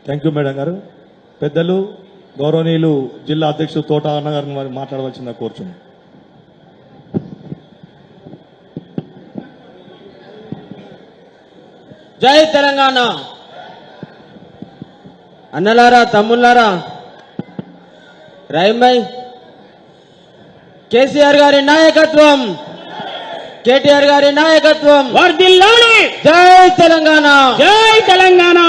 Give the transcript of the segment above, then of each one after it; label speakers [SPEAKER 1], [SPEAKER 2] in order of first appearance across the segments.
[SPEAKER 1] Thank you madam గారు. పెద్దలు గౌరవనీయులు జిల్లా అధ్యక్షుడు తోట అన్న గారిని వారిని మాట్లాడవలసిందిగా కోరుచున్నాం.
[SPEAKER 2] జై తెలంగాణ. అన్నలారా, తమ్ముళ్ళారా, రహీం భాయ్, కేసీఆర్ గారి నాయకత్వం, కేటీఆర్ గారి నాయకత్వం
[SPEAKER 3] వర్ధిల్లాలి.
[SPEAKER 2] జై తెలంగాణ,
[SPEAKER 3] జై తెలంగాణ.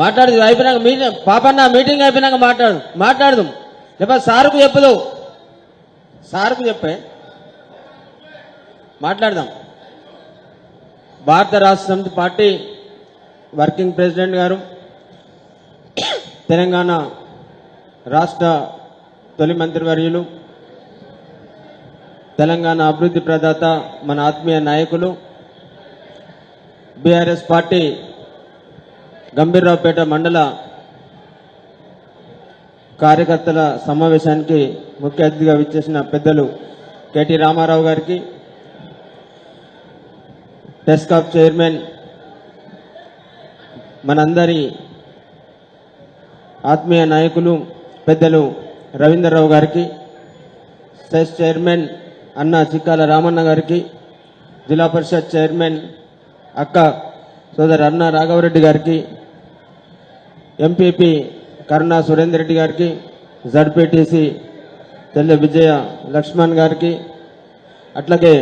[SPEAKER 2] మాట్లాడదు అయిపోయినాక మీటింగ్ పాపన్న మీటింగ్ అయిపోయినాక మాట్లాడదు లేకపోతే సార్కు చెప్పదు, సార్కు చెప్పే మాట్లాడదాం. భారత రాష్ట్ర సమితి పార్టీ వర్కింగ్ ప్రెసిడెంట్ గారు, తెలంగాణ రాష్ట్ర తొలి మంత్రివర్యులు, తెలంగాణ అభివృద్ధి ప్రదాత, మన ఆత్మీయ నాయకులు, బీఆర్ఎస్ పార్టీ గంభీర్రావుపేట మండల కార్యకర్తల సమావేశానికి ముఖ్య అతిథిగా విచ్చేసిన పెద్దలు కేటీ రామారావు గారికి, టెస్కాప్ చైర్మన్ మనందరి ఆత్మీయ నాయకులు పెద్దలు రవీంద్రరావు గారికి, సెస్ చైర్మన్ అన్న చిక్కాల రామన్న గారికి, జిల్లా పరిషత్ చైర్మన్ అక్క సోదరు అన్న రాఘవరెడ్డి గారికి, ఎంపీపీ కరుణా సురేందర్ రెడ్డి గారికి, జడ్పీటీసీ తెల్ల విజయ లక్ష్మణ్ గారికి, అట్లాగే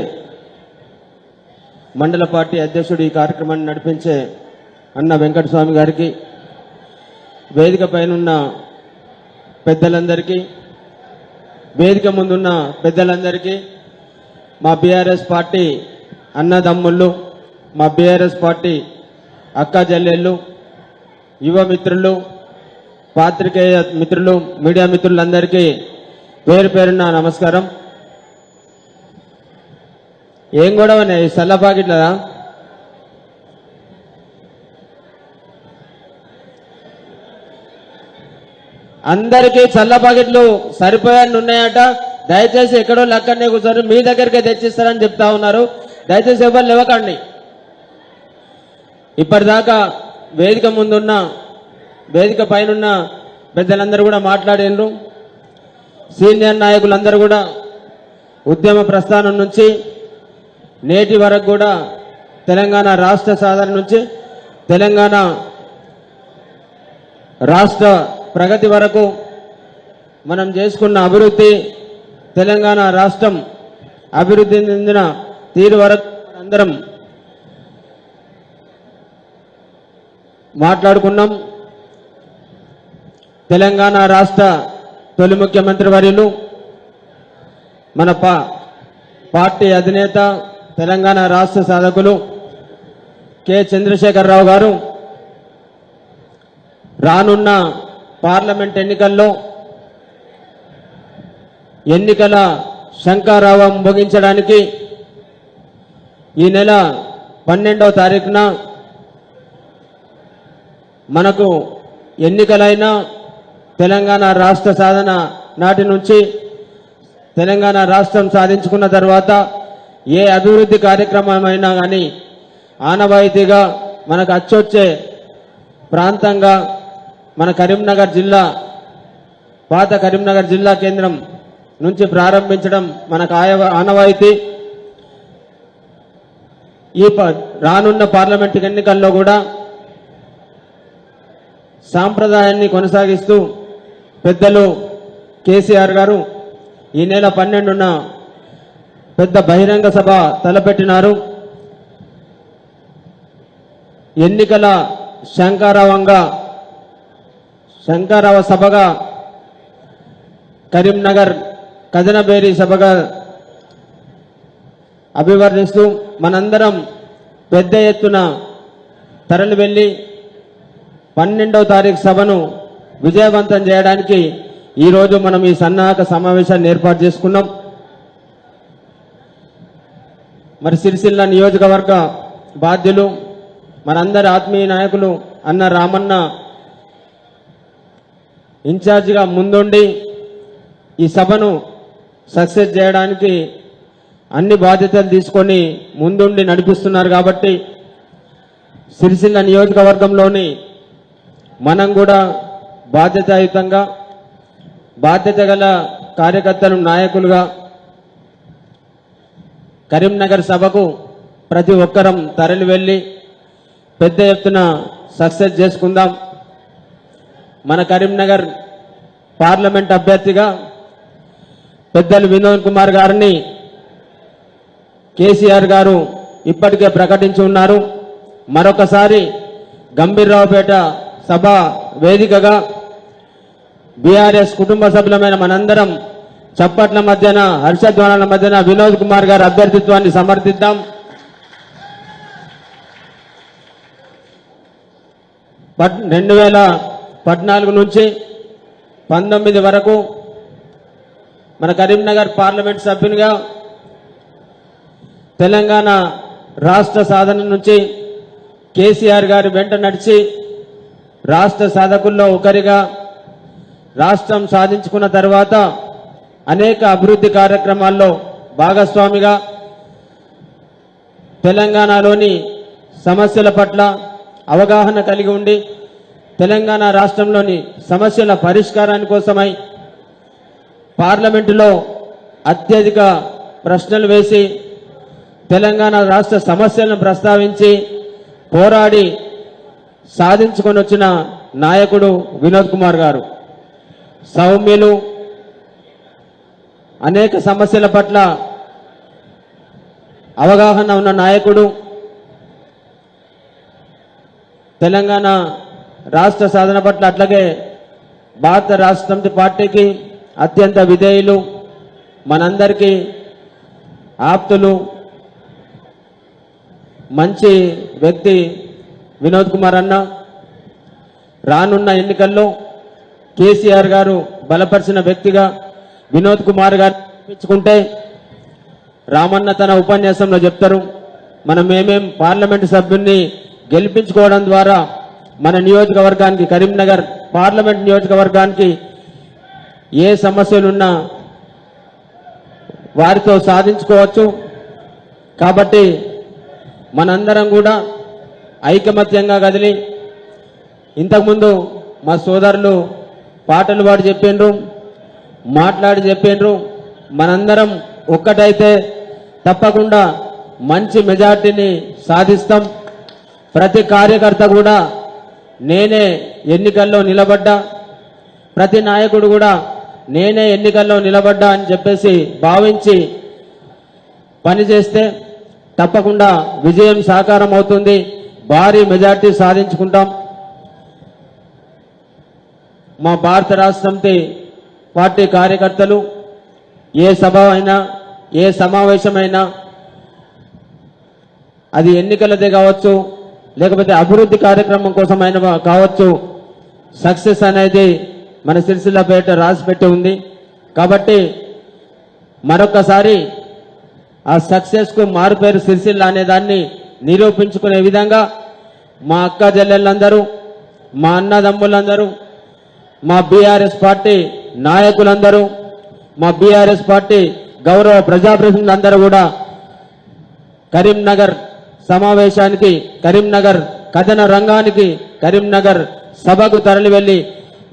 [SPEAKER 2] మండల పార్టీ అధ్యక్షుడు ఈ కార్యక్రమాన్ని నడిపించే అన్న వెంకటస్వామి గారికి, వేదిక పైనున్న పెద్దలందరికీ, వేదిక ముందున్న పెద్దలందరికీ, మా బీఆర్ఎస్ పార్టీ అన్నదమ్ముళ్ళు, మా బీఆర్ఎస్ పార్టీ అక్క చెల్లెళ్ళు, యువ మిత్రులు, పాత్రికేయ మిత్రులు, మీడియా మిత్రులందరికీ పేరు పేరున నమస్కారం. ఏం గొడవనే ఈ సల్ల పాకెట్లదా? అందరికీ చల్ల పాకెట్లు సరిపోయాన్ని ఉన్నాయట. దయచేసి ఎక్కడో లెక్కనే కూర్చొని మీ దగ్గరికే తెచ్చిస్తారని చెప్తా ఉన్నారు. దయచేసి ఎవరు లేవకండి. ఇప్పటిదాకా వేదిక ముందున్న, వేదిక పైనున్న పెద్దలందరూ కూడా మాట్లాడినరు. సీనియర్ నాయకులందరూ కూడా ఉద్యమ ప్రస్థానం నుంచి నేటి వరకు కూడా తెలంగాణ రాష్ట్ర సాధన నుంచి తెలంగాణ రాష్ట్ర ప్రగతి వరకు మనం చేసుకున్న అభివృద్ధి, తెలంగాణ రాష్ట్రం అభివృద్ధి చెందిన తీరు వరకు అందరం మాట్లాడుకున్నాం. తెలంగాణ రాష్ట్ర తొలి ముఖ్యమంత్రి వర్యులు, మన పార్టీ అధినేత, తెలంగాణ రాష్ట్ర సాధకులు కె చంద్రశేఖరరావు గారు రానున్న పార్లమెంట్ ఎన్నికల్లో ఎన్నికల శంఖారావం ముగించడానికి ఈ నెల 12వ తారీఖున మనకు ఎన్నికలైన తెలంగాణ రాష్ట్ర సాధన నాటి నుంచి తెలంగాణ రాష్ట్రం సాధించుకున్న తర్వాత ఏ అభివృద్ధి కార్యక్రమమైనా కానీ ఆనవాయితీగా మనకు అచ్చొచ్చే ప్రాంతంగా మన కరీంనగర్ జిల్లా, పాత కరీంనగర్ జిల్లా కేంద్రం నుంచి ప్రారంభించడం మనకు ఆనవాయితీ. ఈ రానున్న పార్లమెంట్ ఎన్నికల్లో కూడా సాంప్రదాయాన్ని కొనసాగిస్తూ పెద్దలు కేసీఆర్ గారు ఈ నెల 12న పెద్ద బహిరంగ సభ తలపెట్టినారు. ఎన్నికల శంకారావ సభగా కరీంనగర్ కదనబేరి సభగా అభివర్ణిస్తూ మనందరం పెద్ద ఎత్తున తరలి వెళ్లి 12వ తారీఖు సభను విజయవంతం చేయడానికి ఈరోజు మనం ఈ సన్నాహక సమావేశాన్ని ఏర్పాటు చేసుకున్నాం. మరి సిరిసిల్ల నియోజకవర్గ బాధ్యులు, మనందరి ఆత్మీయ నాయకులు అన్న రామన్న ఇన్ఛార్జిగా ముందుండి ఈ సభను సక్సెస్ చేయడానికి అన్ని బాధ్యతలు తీసుకొని ముందుండి నడిపిస్తున్నారు. కాబట్టి సిరిసిల్ల నియోజకవర్గంలోని మనం కూడా బాధ్యతాయుతంగా బాధ్యత గల కార్యకర్తలు నాయకులుగా కరీంనగర్ సభకు ప్రతి ఒక్కరం తరలి వెళ్ళి పెద్ద ఎత్తున సక్సెస్ చేసుకుందాం. మన కరీంనగర్ పార్లమెంట్ అభ్యర్థిగా పెద్దలు వినోద్ కుమార్ గారిని కేసీఆర్ గారు ఇప్పటికే ప్రకటించి ఉన్నారు. మరొకసారి గంభీర్రావుపేట సభ వేదికగా బీఆర్ఎస్ కుటుంబ సభ్యులమైన మనందరం చప్పట్ల మధ్యన హర్షధ్వానాల మధ్యన వినోద్ కుమార్ గారి అభ్యర్థిత్వాన్ని సమర్థిద్దాం. 2014 నుంచి 19 వరకు మన కరీంనగర్ పార్లమెంట్ సభ్యునిగా తెలంగాణ రాష్ట్ర సాధన నుంచి కేసీఆర్ గారి వెంట నడిచి రాష్ట్ర సాధకుల్లో ఒకరిగా రాష్ట్రం సాధించుకున్న తర్వాత అనేక అభివృద్ధి కార్యక్రమాల్లో భాగస్వామిగా తెలంగాణలోని సమస్యల పట్ల అవగాహన కలిగి ఉండి తెలంగాణ రాష్ట్రంలోని సమస్యల పరిష్కారాని కోసమై పార్లమెంటులో అత్యధిక ప్రశ్నలు వేసి తెలంగాణ రాష్ట్ర సమస్యలను ప్రస్తావించి పోరాడి సాధించుకొని వచ్చిన నాయకుడు వినోద్ కుమార్ గారు. సౌమ్యులు, అనేక సమస్యల పట్ల అవగాహన ఉన్న నాయకుడు, తెలంగాణ రాష్ట్ర సాధన పట్ల అట్లాగే భారత రాష్ట్ర సమితి పార్టీకి అత్యంత విధేయులు, మనందరికీ ఆప్తులు, మంచి వ్యక్తి వినోద్ కుమార్ అన్న. రానున్న ఎన్నికల్లో కేసీఆర్ గారు బలపరిచిన వ్యక్తిగా వినోద్ కుమార్ గారు పిలుచుకుంటే రామన్న తన ఉపన్యాసంలో చెప్తారు, మనం ఏమేం పార్లమెంటు సభ్యుల్ని గెలిపించుకోవడం ద్వారా మన నియోజకవర్గానికి కరీంనగర్ పార్లమెంట్ నియోజకవర్గానికి ఏ సమస్యలున్నా వారితో సాధించుకోవచ్చు. కాబట్టి మనందరం కూడా ఐకమత్యంగా కదిలి, ఇంతకుముందు మా సోదరులు పాటలు పాడి చెప్పిండ్రు, మాట్లాడి చెప్పిండ్రు, మనందరం ఒక్కటైతే తప్పకుండా మంచి మెజార్టీని సాధిస్తాం. ప్రతి కార్యకర్త కూడా నేనే ఎన్నికల్లో నిలబడ్డా, ప్రతి నాయకుడు కూడా నేనే ఎన్నికల్లో నిలబడ్డా అని చెప్పేసి భావించి పనిచేస్తే తప్పకుండా విజయం సాకారం అవుతుంది. భారీ మెజార్టీ సాధించుకుంటాం. మా భారత రాష్ట్ర సమితి పార్టీ కార్యకర్తలు ఏ సభ అయినా ఏ సమావేశమైనా అది ఎన్నికలదే కావచ్చు, లేకపోతే అభివృద్ధి కార్యక్రమం కోసమైనా కావచ్చు, సక్సెస్ అనేది మన సిరిసిల్లపేట రాసిపెట్టి ఉంది. కాబట్టి మరొకసారి ఆ సక్సెస్కు మారుపేరు సిరిసిల్ల అనే దాన్ని నిరూపించుకునే విధంగా మా అక్క చెల్లెళ్ళందరూ, మా అన్నదమ్ములందరూ, మా బీఆర్ఎస్ పార్టీ నాయకులందరూ, మా బీఆర్ఎస్ పార్టీ గౌరవ ప్రజాప్రతినిధులందరూ కూడా కరీంనగర్ సమావేశానికి, కరీంనగర్ కథన రంగానికి, కరీంనగర్ సభకు తరలి వెళ్లి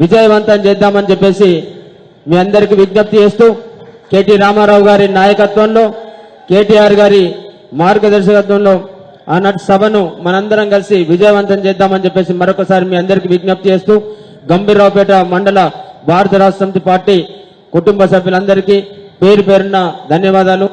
[SPEAKER 2] విజయవంతం చేద్దామని చెప్పేసి మీ అందరికీ విజ్ఞప్తి చేస్తూ, కేటీ రామారావు గారి నాయకత్వంలో, కేటీఆర్ గారి మార్గదర్శకత్వంలో ఆనాటి సభను మనందరం కలిసి విజయవంతం చేద్దామని చెప్పేసి మరొకసారి మీ అందరికీ విజ్ఞప్తి చేస్తూ, గంభీర్రావుపేట మండల భారత రాష్ట్ర సమితి పార్టీ కుటుంబ సభ్యులందరికీ పేరు పేరున ధన్యవాదాలు.